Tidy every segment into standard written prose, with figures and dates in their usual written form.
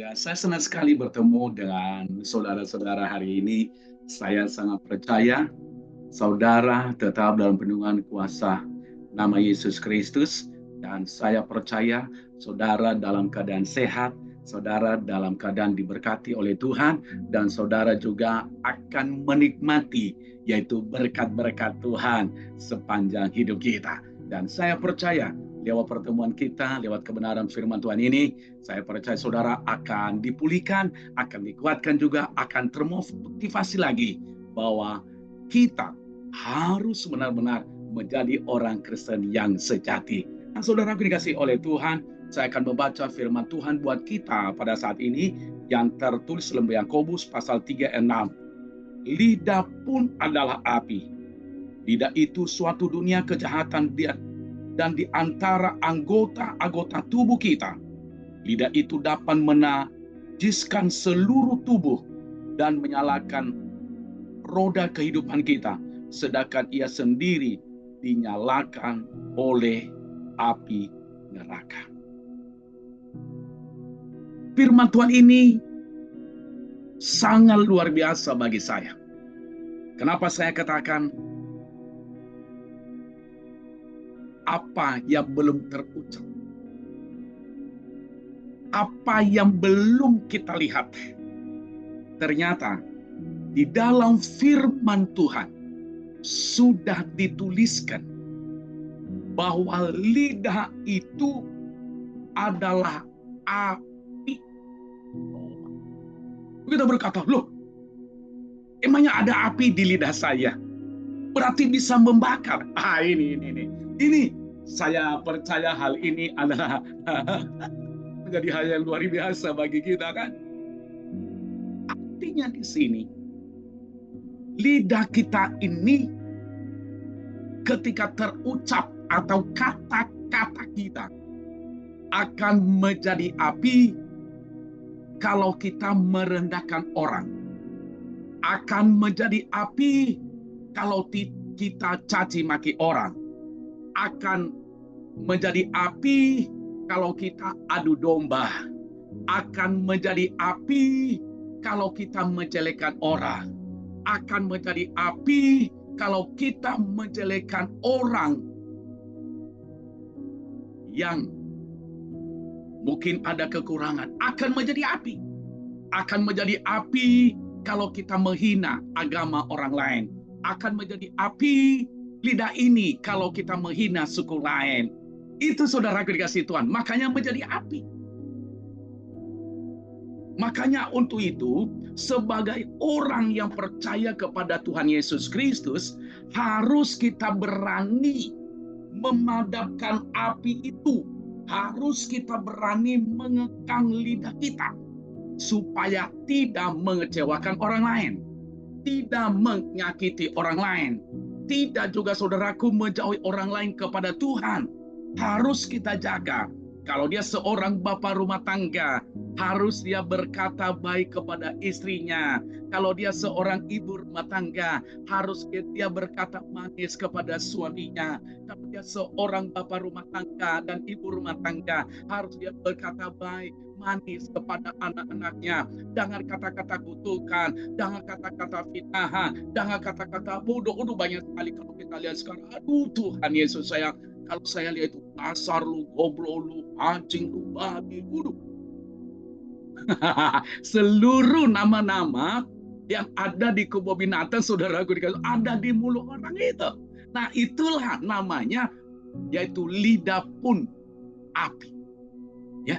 Ya, saya senang sekali bertemu dengan saudara-saudara hari ini. Saya sangat percaya saudara tetap dalam perlindungan kuasa nama Yesus Kristus, dan saya percaya saudara dalam keadaan sehat, saudara dalam keadaan diberkati oleh Tuhan, dan saudara juga akan menikmati yaitu berkat-berkat Tuhan sepanjang hidup kita. Dan saya percaya lewat pertemuan kita, lewat kebenaran firman Tuhan ini, saya percaya saudara akan dipulihkan, akan dikuatkan juga, akan termotivasi lagi bahwa kita harus benar-benar menjadi orang Kristen yang sejati. Nah, saudara dikasih oleh Tuhan, saya akan membaca firman Tuhan buat kita pada saat ini yang tertulis dalam Yakobus pasal 3 ayat 6. Lidah pun adalah api. Lidah itu suatu dunia kejahatan dan di antara anggota-anggota tubuh kita, lidah itu dapat menajiskan seluruh tubuh dan menyalakan roda kehidupan kita, sedangkan ia sendiri dinyalakan oleh api neraka. Firman Tuhan ini sangat luar biasa bagi saya. Kenapa saya katakan apa yang belum terucap, apa yang belum kita lihat, ternyata di dalam firman Tuhan sudah dituliskan bahwa lidah itu adalah api. Kita berkata, loh, emangnya ada api di lidah saya? Berarti bisa membakar. Ini saya percaya hal ini adalah menjadi hal yang luar biasa bagi kita, kan? Artinya di sini, lidah kita ini ketika terucap atau kata-kata kita akan menjadi api kalau kita merendahkan orang. Akan menjadi api kalau kita caci maki orang. Akan menjadi api kalau kita adu domba. Akan menjadi api kalau kita menjelekkan orang. Akan menjadi api kalau kita menjelekkan orang yang mungkin ada kekurangan. Akan menjadi api. Akan menjadi api kalau kita menghina agama orang lain. Akan menjadi api lidah ini kalau kita menghina suku lain. Itu saudara dikasih Tuhan. Makanya menjadi api. Makanya untuk itu, sebagai orang yang percaya kepada Tuhan Yesus Kristus, harus kita berani memadamkan api itu. Harus kita berani mengekang lidah kita supaya tidak mengecewakan orang lain, tidak menyakiti orang lain, tidak juga saudaraku menjauhi orang lain kepada Tuhan. Harus kita jaga. Kalau dia seorang bapak rumah tangga, harus dia berkata baik kepada istrinya. Kalau dia seorang ibu rumah tangga, harus dia berkata manis kepada suaminya. Kalau dia seorang bapak rumah tangga dan ibu rumah tangga, harus dia berkata baik, manis kepada anak-anaknya. Jangan kata-kata kutukan, jangan kata-kata fitnah, jangan kata-kata bodoh. Banyak sekali kalau kita lihat sekarang. Aduh Tuhan Yesus sayang, kalau saya lihat itu kasar, lu goblok, lu anjing, lu babi, seluruh nama-nama yang ada di kebun binatang, saudaraku, ada di mulut orang itu. Nah, itulah namanya, yaitu lidah pun api. Ya,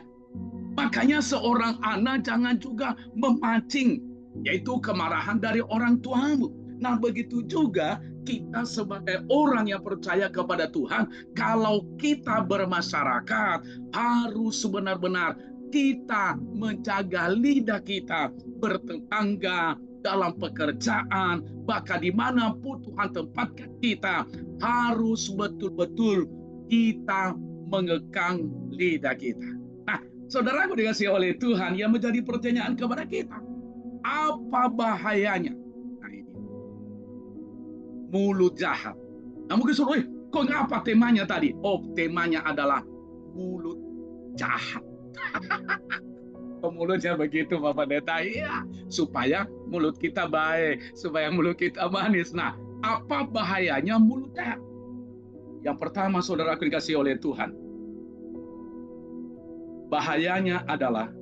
makanya seorang anak jangan juga memancing, yaitu kemarahan dari orang tuamu. Nah, begitu juga kita sebagai orang yang percaya kepada Tuhan, kalau kita bermasyarakat, harus benar-benar kita menjaga lidah kita, bertetangga, dalam pekerjaan, bahkan dimanapun Tuhan tempatkan kita, harus betul-betul kita mengekang lidah kita. Nah, saudaraku dikasih oleh Tuhan, yang menjadi pertanyaan kepada kita, apa bahayanya? Nah, ini mulut jahat. Nah, mungkin saudara, kok ngapa temanya tadi? Oh, temanya adalah mulut jahat. Mulutnya begitu Bapak Pendeta. Iya, supaya mulut kita baik, supaya mulut kita manis. Nah, apa bahayanya mulut jahat? Yang pertama, saudara aku dikasih oleh Tuhan, bahayanya adalah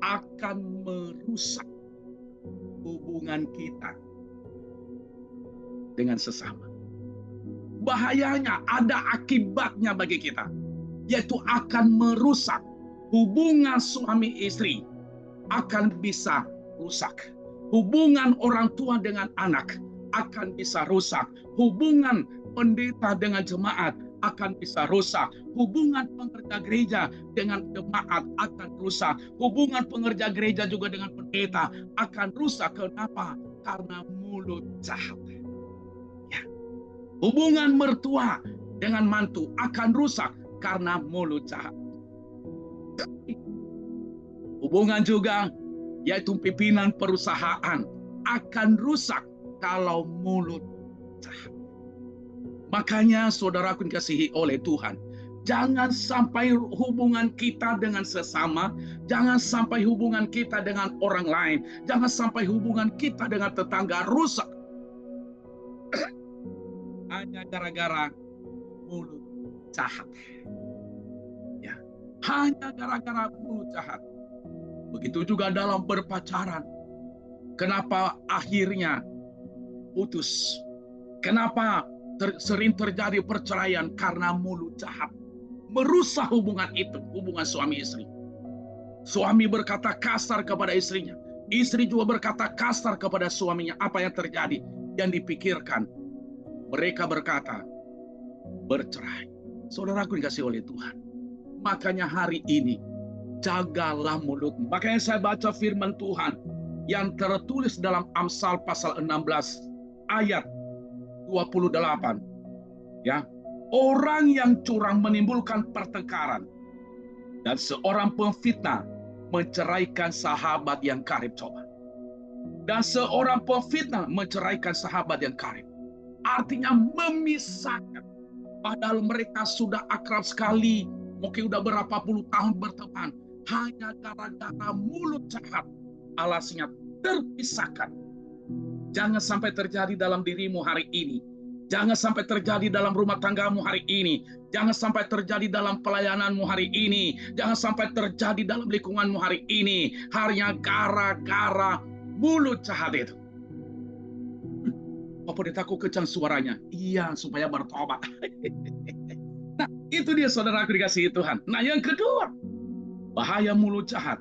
akan merusak hubungan kita dengan sesama. Bahayanya ada akibatnya bagi kita, yaitu akan merusak hubungan suami istri, akan bisa rusak. Hubungan orang tua dengan anak akan bisa rusak. Hubungan pendeta dengan jemaat akan bisa rusak. Hubungan pengerja gereja dengan jemaat akan rusak. Hubungan pengerja gereja juga dengan pendeta akan rusak. Kenapa? Karena mulut jahat. Ya. Hubungan mertua dengan mantu akan rusak karena mulut jahat. Hubungan juga yaitu pimpinan perusahaan akan rusak kalau mulut jahat. Makanya saudaraku dikasihi oleh Tuhan, jangan sampai hubungan kita dengan sesama, jangan sampai hubungan kita dengan orang lain, jangan sampai hubungan kita dengan tetangga rusak hanya gara-gara mulut jahat. Ya, hanya gara-gara mulut jahat. Begitu juga dalam berpacaran. Kenapa akhirnya putus? Kenapa sering terjadi perceraian? Karena mulut jahat. Merusak hubungan itu, hubungan suami istri. Suami berkata kasar kepada istrinya. Istri juga berkata kasar kepada suaminya. Apa yang terjadi? Yang dipikirkan. Mereka berkata bercerai. Saudaraku dikasih oleh Tuhan. Makanya hari ini, jagalah mulutmu. Makanya saya baca firman Tuhan yang tertulis dalam Amsal pasal 16 ayat 28. Ya, orang yang curang menimbulkan pertengkaran dan seorang pemfitnah menceraikan sahabat yang karib. Coba. Dan seorang pemfitnah menceraikan sahabat yang karib. Artinya memisahkan. Padahal mereka sudah akrab sekali. Mungkin udah berapa puluh tahun berteman. Hanya gara-gara mulut jahat. Alasnya terpisahkan. Jangan sampai terjadi dalam dirimu hari ini. Jangan sampai terjadi dalam rumah tanggamu hari ini. Jangan sampai terjadi dalam pelayananmu hari ini. Jangan sampai terjadi dalam lingkunganmu hari ini. Hanya gara-gara mulut jahat itu. Apa ditaku kencang suaranya? Iya, supaya bertobat. Nah, itu dia saudaraku dikasihi Tuhan. Nah, yang kedua, bahaya mulut jahat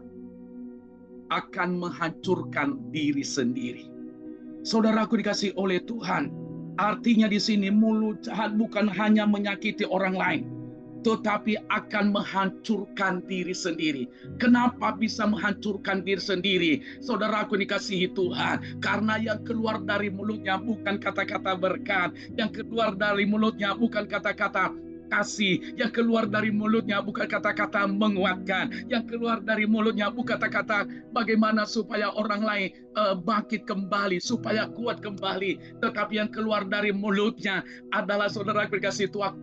akan menghancurkan diri sendiri. Saudaraku dikasihi oleh Tuhan, artinya di sini mulut jahat bukan hanya menyakiti orang lain, tetapi akan menghancurkan diri sendiri. Kenapa bisa menghancurkan diri sendiri? Saudaraku dikasihi Tuhan, karena yang keluar dari mulutnya bukan kata-kata berkat, yang keluar dari mulutnya bukan kata-kata kasih, yang keluar dari mulutnya bukan kata-kata menguatkan, yang keluar dari mulutnya bukan kata-kata bagaimana supaya orang lain bangkit kembali, supaya kuat kembali, tetapi yang keluar dari mulutnya adalah saudara dikasihi Tuhan,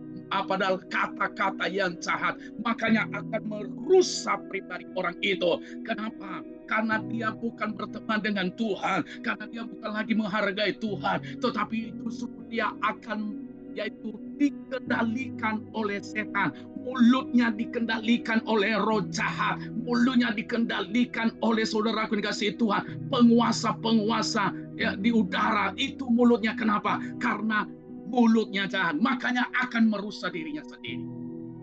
padahal kata-kata yang jahat. Makanya akan merusak pribadi orang itu. Kenapa? Karena dia bukan berteman dengan Tuhan, karena dia bukan lagi menghargai Tuhan, tetapi justru dia akan yaitu dikendalikan oleh setan. Mulutnya dikendalikan oleh roh jahat. Mulutnya dikendalikan oleh saudaraku dikasihi Tuhan, penguasa-penguasa ya, di udara. Itu mulutnya. Kenapa? Karena mulutnya jahat. Makanya akan merusak dirinya sendiri.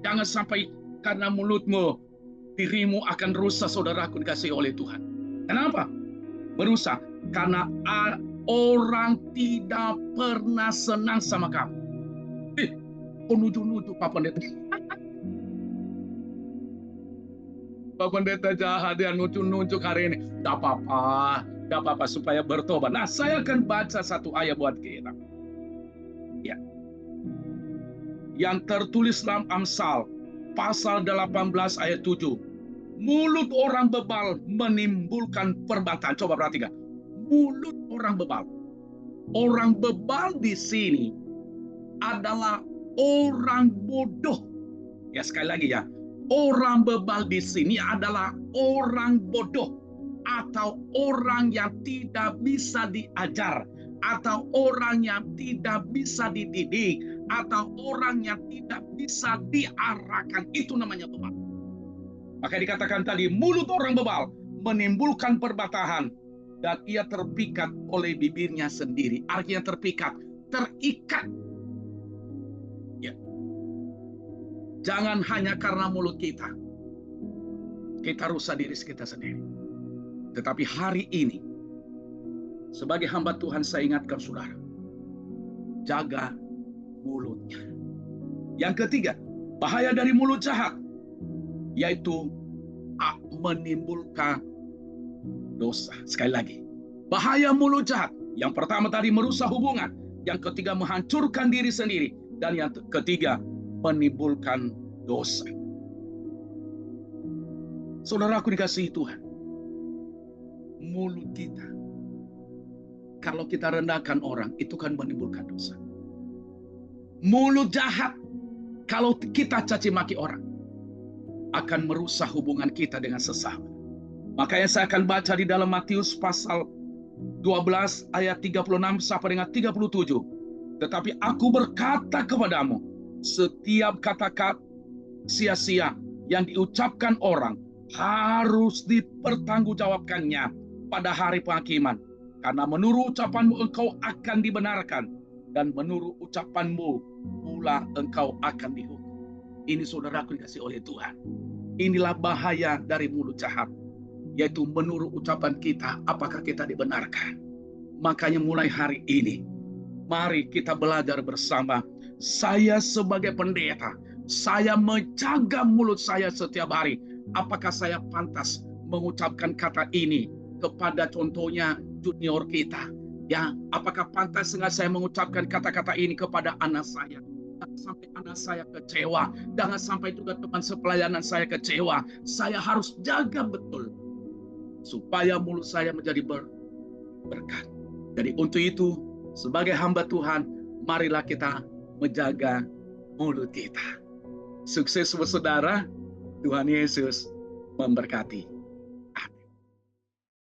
Jangan sampai karena mulutmu, dirimu akan rusak, saudaraku dikasihi oleh Tuhan. Kenapa? Merusak. Karena orang tidak pernah senang sama kamu. Nuju-nuju Pak Pendeta. Pak Pendeta jahat yang nuju-nuju hari ini. Tidak apa-apa, tidak apa-apa supaya bertobat. Nah, saya akan baca satu ayat buat kita. Ya. Yang tertulis dalam Amsal pasal 18 ayat 7. Mulut orang bebal menimbulkan perbantahan. Coba perhatikan. Mulut orang bebal. Orang bebal di sini adalah orang bodoh. Ya, sekali lagi ya. Orang bebal di sini adalah orang bodoh, atau orang yang tidak bisa diajar, atau orang yang tidak bisa dididik, atau orang yang tidak bisa diarahkan. Itu namanya bebal. Maka dikatakan tadi, mulut orang bebal menimbulkan perbatahan, dan ia terpikat oleh bibirnya sendiri. Artinya terpikat, terikat. Ya. Jangan hanya karena mulut kita rusak diri kita sendiri. Tetapi hari ini, sebagai hamba Tuhan, saya ingatkan saudara, jaga mulutnya. Yang ketiga, bahaya dari mulut jahat, yaitu menimbulkan dosa. Sekali lagi, bahaya mulut jahat. Yang pertama tadi merusak hubungan, yang ketiga menghancurkan diri sendiri, dan yang ketiga menimbulkan dosa. Saudaraku dikasihi Tuhan, mulut kita, kalau kita rendahkan orang, itu kan menimbulkan dosa. Mulut jahat, kalau kita caci maki orang, akan merusak hubungan kita dengan sesama. Makanya saya akan baca di dalam Matius pasal 12 ayat 36 sampai dengan 37. Tetapi aku berkata kepadamu, setiap kata-kata sia-sia yang diucapkan orang harus dipertanggungjawabkannya pada hari penghakiman. Karena menurut ucapanmu engkau akan dibenarkan, dan menurut ucapanmu pula engkau akan dihukum. Ini saudaraku dikasih oleh Tuhan. Inilah bahaya dari mulut jahat, yaitu menurut ucapan kita apakah kita dibenarkan. Makanya mulai hari ini, mari kita belajar bersama. Saya sebagai pendeta, saya menjaga mulut saya setiap hari. Apakah saya pantas mengucapkan kata ini kepada contohnya junior kita? Ya, apakah pantas saya mengucapkan kata-kata ini kepada anak saya? Jangan sampai anak saya kecewa. Jangan sampai juga teman sepelayanan saya kecewa. Saya harus jaga betul supaya mulut saya menjadi berkat. Jadi untuk itu, sebagai hamba Tuhan, marilah kita menjaga mulut kita. Sukses saudara, Tuhan Yesus memberkati.